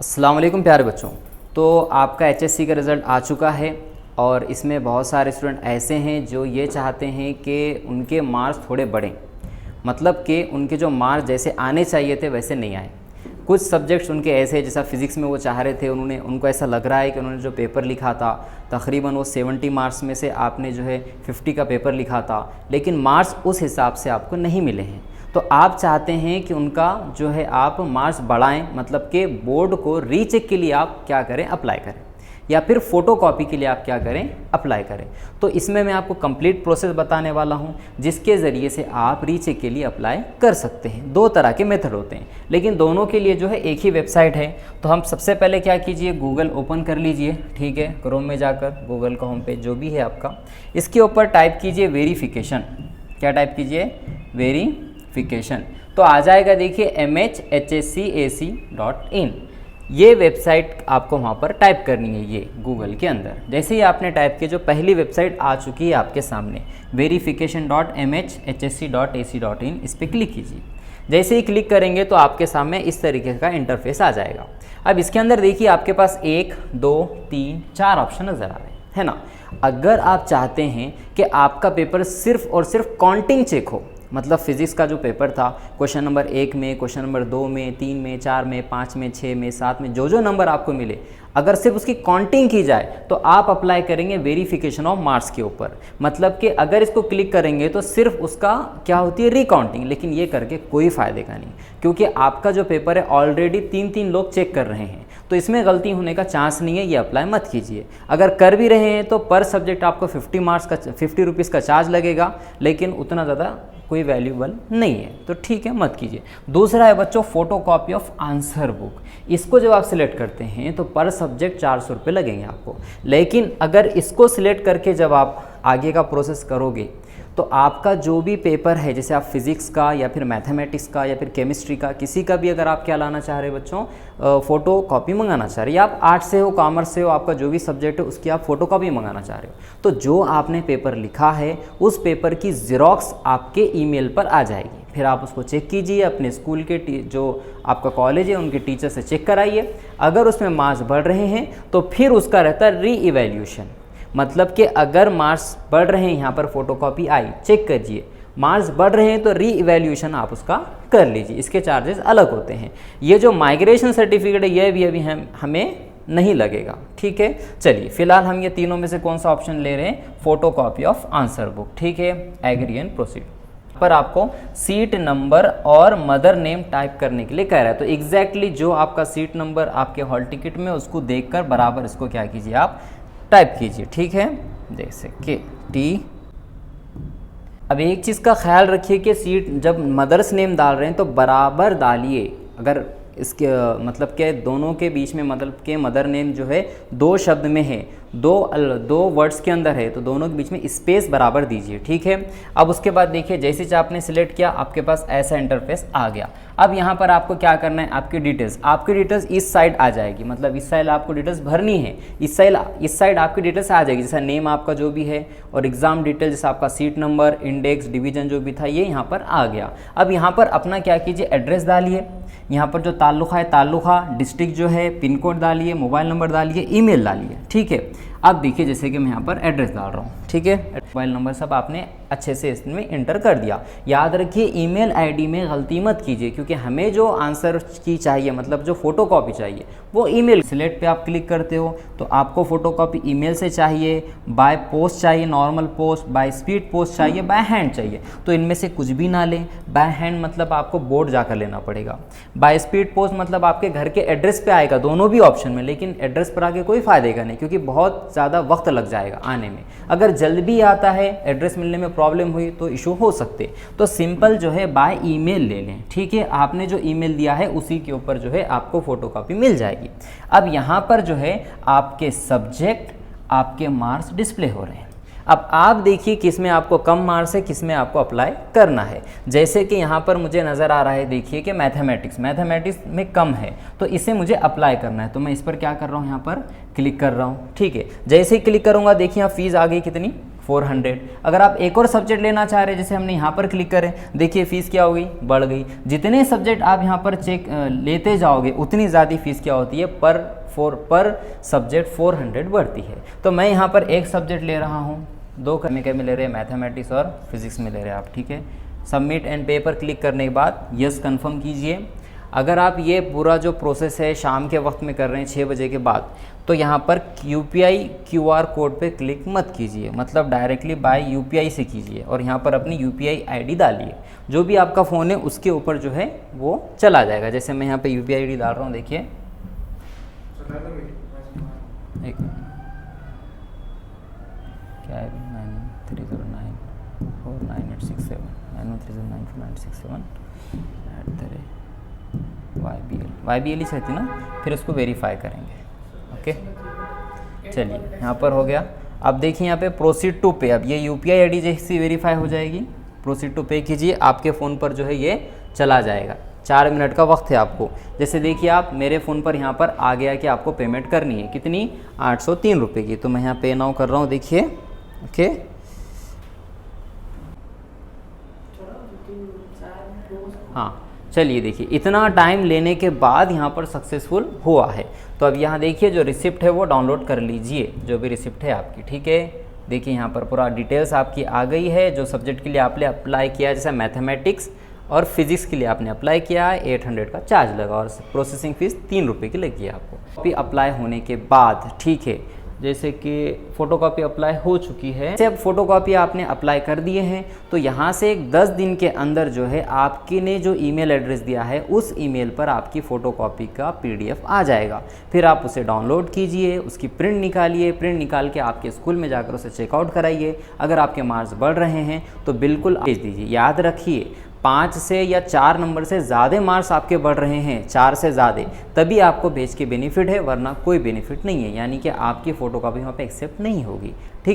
अस्सलाम वालेकुम प्यारे बच्चों। तो आपका एचएससी का रिज़ल्ट आ चुका है और इसमें बहुत सारे स्टूडेंट ऐसे हैं जो ये चाहते हैं कि उनके मार्क्स थोड़े बढ़ें, मतलब कि उनके जो मार्क्स जैसे आने चाहिए थे वैसे नहीं आए। कुछ सब्जेक्ट्स उनके ऐसे हैं, जैसा फ़िज़िक्स में वो चाह रहे थे, उनको ऐसा लग रहा है कि उन्होंने जो पेपर लिखा था तकरीबन वो 70 मार्क्स में से आपने जो है 50 का पेपर लिखा था, लेकिन मार्क्स उस हिसाब से आपको नहीं मिले हैं। तो आप चाहते हैं कि उनका जो है आप मार्क्स बढ़ाएं, मतलब कि बोर्ड को रीचेक के लिए आप क्या करें, अप्लाई करें, या फिर फ़ोटोकॉपी के लिए आप क्या करें, अप्लाई करें। तो इसमें मैं आपको कंप्लीट प्रोसेस बताने वाला हूं, जिसके ज़रिए से आप रीचेक के लिए अप्लाई कर सकते हैं। दो तरह के मेथड होते हैं, लेकिन दोनों के लिए जो है एक ही वेबसाइट है। तो हम सबसे पहले क्या कीजिए, गूगल ओपन कर लीजिए, ठीक है। क्रोम में जाकर गूगल का होम पेज जो भी है आपका, इसके ऊपर टाइप कीजिए वेरिफिकेशन। क्या टाइप कीजिए, वेरिफिकेशन। तो आ जाएगा, देखिए mhhscac.in। ये वेबसाइट आपको वहाँ पर टाइप करनी है, ये गूगल के अंदर। जैसे ही आपने टाइप किया, जो पहली वेबसाइट आ चुकी है आपके सामने, verification.mhhscac.in, इस पर क्लिक कीजिए। जैसे ही क्लिक करेंगे तो आपके सामने इस तरीके का इंटरफेस आ जाएगा। अब इसके अंदर देखिए आपके पास 1 2 3 4 ऑप्शन नज़र आ रहे हैं, है ना। अगर आप चाहते हैं कि आपका पेपर सिर्फ और सिर्फ काउंटिंग चेक हो, मतलब फिज़िक्स का जो पेपर था, क्वेश्चन नंबर 1 में, क्वेश्चन नंबर 2 में, 3 में, 4 में, 5 में, 6 में, 7 में, जो नंबर आपको मिले, अगर सिर्फ उसकी काउंटिंग की जाए तो आप अप्लाई करेंगे वेरिफिकेशन ऑफ मार्क्स के ऊपर। मतलब कि अगर इसको क्लिक करेंगे तो सिर्फ उसका क्या होती है, रिकाउंटिंग। लेकिन ये करके कोई फ़ायदे का नहीं, क्योंकि आपका जो पेपर है ऑलरेडी 3 लोग चेक कर रहे हैं, तो इसमें गलती होने का चांस नहीं है। ये अप्लाई मत कीजिए। अगर कर भी रहे हैं तो पर सब्जेक्ट आपको 50 रुपीज़ का चार्ज लगेगा, लेकिन उतना ज़्यादा कोई वैल्यूबल नहीं है, तो ठीक है, मत कीजिए। दूसरा है बच्चों, फोटोकॉपी ऑफ आंसर बुक। इसको जब आप सिलेक्ट करते हैं तो पर सब्जेक्ट 400 रुपये लगेंगे आपको। लेकिन अगर इसको सिलेक्ट करके जब आप आगे का प्रोसेस करोगे तो आपका जो भी पेपर है, जैसे आप फिज़िक्स का या फिर मैथमेटिक्स का या फिर केमिस्ट्री का, किसी का भी अगर आप क्या लाना चाह रहे हैं बच्चों, फ़ोटो कॉपी मंगाना चाह रहे हैं, या आप आर्ट्स से हो, कॉमर्स से हो, आपका जो भी सब्जेक्ट है उसकी आप फ़ोटो कॉपी मंगाना चाह रहे हो, तो जो आपने पेपर लिखा है उस पेपर की ज़ेरॉक्स आपके ईमेल पर आ जाएगी। फिर आप उसको चेक कीजिए, अपने स्कूल के जो आपका कॉलेज है उनके टीचर से चेक कराइए। अगर उसमें मार्क्स बढ़ रहे हैं तो फिर उसका रहता है री इवैल्यूएशन। मतलब कि अगर मार्क्स बढ़ रहे हैं, यहाँ पर फोटोकॉपी आई, चेक कीजिए, मार्क्स बढ़ रहे हैं तो री इवैल्यूएशन आप उसका कर लीजिए। इसके चार्जेस अलग होते हैं। ये जो माइग्रेशन सर्टिफिकेट है ये भी अभी हमें नहीं लगेगा, ठीक है। चलिए, फिलहाल हम ये तीनों में से कौन सा ऑप्शन ले रहे हैं, फोटोकॉपी ऑफ आंसर बुक, ठीक है। एग्री एंड प्रोसीड पर आपको सीट नंबर और मदर नेम टाइप करने के लिए कह रहा है। तो एग्जैक्टली जो आपका सीट नंबर आपके हॉल टिकट में, उसको देखकर बराबर इसको क्या कीजिए, आप टाइप कीजिए, ठीक है। जैसे कि टी। अब एक चीज़ का ख्याल रखिए कि सीट जब मदर्स नेम डाल रहे हैं तो बराबर डालिए। अगर इसके मतलब के दोनों के बीच में, मतलब के मदर नेम जो है 2 शब्द में है, दो वर्ड्स के अंदर है, तो दोनों के बीच में स्पेस बराबर दीजिए, ठीक है। अब उसके बाद देखिए, जैसे ही आपने सिलेक्ट किया आपके पास ऐसा इंटरफेस आ गया। अब यहाँ पर आपको क्या करना है, आपकी डिटेल्स इस साइड आ जाएगी, मतलब इस साइड आपको डिटेल्स भरनी है, इस साइड आपकी डिटेल्स आ जाएगी, जैसा नेम आपका जो भी है, और एग्जाम डिटेल, जैसा आपका सीट नंबर, इंडेक्स, डिवीजन जो भी था, ये यहाँ पर आ गया। अब यहाँ पर अपना क्या कीजिए, एड्रेस डालिए, यहाँ पर जो ताल्लुक़ा है ताल्लुक़ा, डिस्ट्रिक्ट जो है, पिन कोड डालिए, मोबाइल नंबर डालिए, ईमेल डालिए, ठीक है। अब देखिए, जैसे कि मैं यहाँ पर एड्रेस डाल रहा हूँ, ठीक है, मोबाइल नंबर सब आपने अच्छे से इसमें इंटर कर दिया। याद रखिए, ईमेल आईडी में गलती मत कीजिए, क्योंकि हमें जो आंसर की चाहिए, मतलब जो फ़ोटोकॉपी चाहिए, वो ईमेल। सिलेक्ट पे आप क्लिक करते हो तो आपको फ़ोटोकॉपी ईमेल से चाहिए, बाय पोस्ट चाहिए, normal post, by speed post चाहिए, बाय हैंड चाहिए। तो इनमें से कुछ भी ना लें। बाय हैंड मतलब आपको बोर्ड जाकर लेना पड़ेगा, बाय स्पीड पोस्ट मतलब आपके घर के एड्रेस पे आएगा, दोनों भी ऑप्शन में। लेकिन एड्रेस पर आके कोई फ़ायदे का नहीं, क्योंकि बहुत ज़्यादा वक्त लग जाएगा आने में। अगर जल्द भी आता है, एड्रेस मिलने में प्रॉब्लम हुई तो इशू हो सकते, तो सिंपल जो है बाय ईमेल ले लें, ठीक है। आपने जो ईमेल दिया है उसी के ऊपर जो है आपको फ़ोटोकॉपी मिल जाएगी। अब यहाँ पर जो है आपके सब्जेक्ट, आपके मार्क्स डिस्प्ले हो रहे हैं। अब आप देखिए किस में आपको कम मार्क्स है, किस में आपको अप्लाई करना है। जैसे कि यहाँ पर मुझे नज़र आ रहा है, देखिए कि मैथमेटिक्स में कम है, तो इसे मुझे अप्लाई करना है। तो मैं इस पर क्या कर रहा हूँ, यहाँ पर क्लिक कर रहा हूँ, ठीक है। जैसे ही क्लिक करूँगा, देखिए यहाँ फ़ीस आ गई कितनी, 400। अगर आप एक और सब्जेक्ट लेना चाह रहे हैं, जैसे हमने यहाँ पर क्लिक करें, देखिए फ़ीस क्या हो गई, बढ़ गई। जितने सब्जेक्ट आप यहाँ पर चेक लेते जाओगे उतनी ज़्यादा फ़ीस क्या होती है, पर सब्जेक्ट 400 बढ़ती है। तो मैं यहाँ पर एक सब्जेक्ट ले रहा हूँ, 2 केमिकल में ले रहे हैं, मैथमेटिक्स और फिजिक्स में ले रहे हैं आप, ठीक है। सबमिट एंड पे पर क्लिक करने के बाद यस कन्फर्म कीजिए। अगर आप ये पूरा जो प्रोसेस है शाम के वक्त में कर रहे हैं 6 बजे के बाद, तो यहाँ पर UPI QR कोड पे क्लिक मत कीजिए, मतलब डायरेक्टली बाय UPI से कीजिए और यहाँ पर अपनी UPI ID डालिए। जो भी आपका फ़ोन है उसके ऊपर जो है वो चला जाएगा। जैसे मैं यहाँ पे UPI ID डाल रहा हूँ, देखिए एक क्या है 9309499867 YBL ही रहती ना, फिर उसको वेरीफाई करेंगे। ओके, चलिए यहाँ पर हो गया। अब देखिए यहाँ पे प्रोसीड टू पे, अब ये UPI ID जैसी वेरीफाई हो जाएगी, प्रोसीड टू पे कीजिए, आपके फ़ोन पर जो है ये चला जाएगा। 4 मिनट का वक्त है आपको। जैसे देखिए आप मेरे फ़ोन पर यहाँ पर आ गया कि आपको पेमेंट करनी है, कितनी, 803 रुपये की। तो मैं यहाँ पे नाउ कर रहा हूँ, देखिए। ओके, हाँ चलिए देखिए इतना टाइम लेने के बाद यहाँ पर सक्सेसफुल हुआ है। तो अब यहाँ देखिए जो रिसिप्ट है वो डाउनलोड कर लीजिए, जो भी रिसिप्ट है आपकी, ठीक है। देखिए यहाँ पर पूरा डिटेल्स आपकी आ गई है, जो सब्जेक्ट के लिए आपने अप्लाई किया, जैसे मैथमेटिक्स और फिजिक्स के लिए आपने अप्लाई किया है, 800 का चार्ज लगा और प्रोसेसिंग फ़ीस 3 रुपये की लगी है आपको। अभी अप्लाई होने के बाद, ठीक है, जैसे कि फ़ोटोकॉपी अप्लाई हो चुकी है, जब फ़ोटोकॉपी आपने अप्लाई कर दिए हैं तो यहाँ से 10 दिन के अंदर जो है आपके ने जो ईमेल एड्रेस दिया है उस ईमेल पर आपकी फ़ोटोकॉपी का PDF आ जाएगा। फिर आप उसे डाउनलोड कीजिए, उसकी प्रिंट निकालिए, प्रिंट निकाल के आपके स्कूल में जाकर उसे चेकआउट कराइए। अगर आपके मार्क्स बढ़ रहे हैं तो बिल्कुल भेज दीजिए। याद रखिए 5 से या 4 नंबर से ज़्यादा मार्क्स आपके बढ़ रहे हैं, 4 से ज़्यादा, तभी आपको भेज के बेनिफिट है, वरना कोई बेनिफिट नहीं है, यानी कि आपकी फ़ोटोकॉपी वहाँ पे एक्सेप्ट नहीं होगी, ठीक है।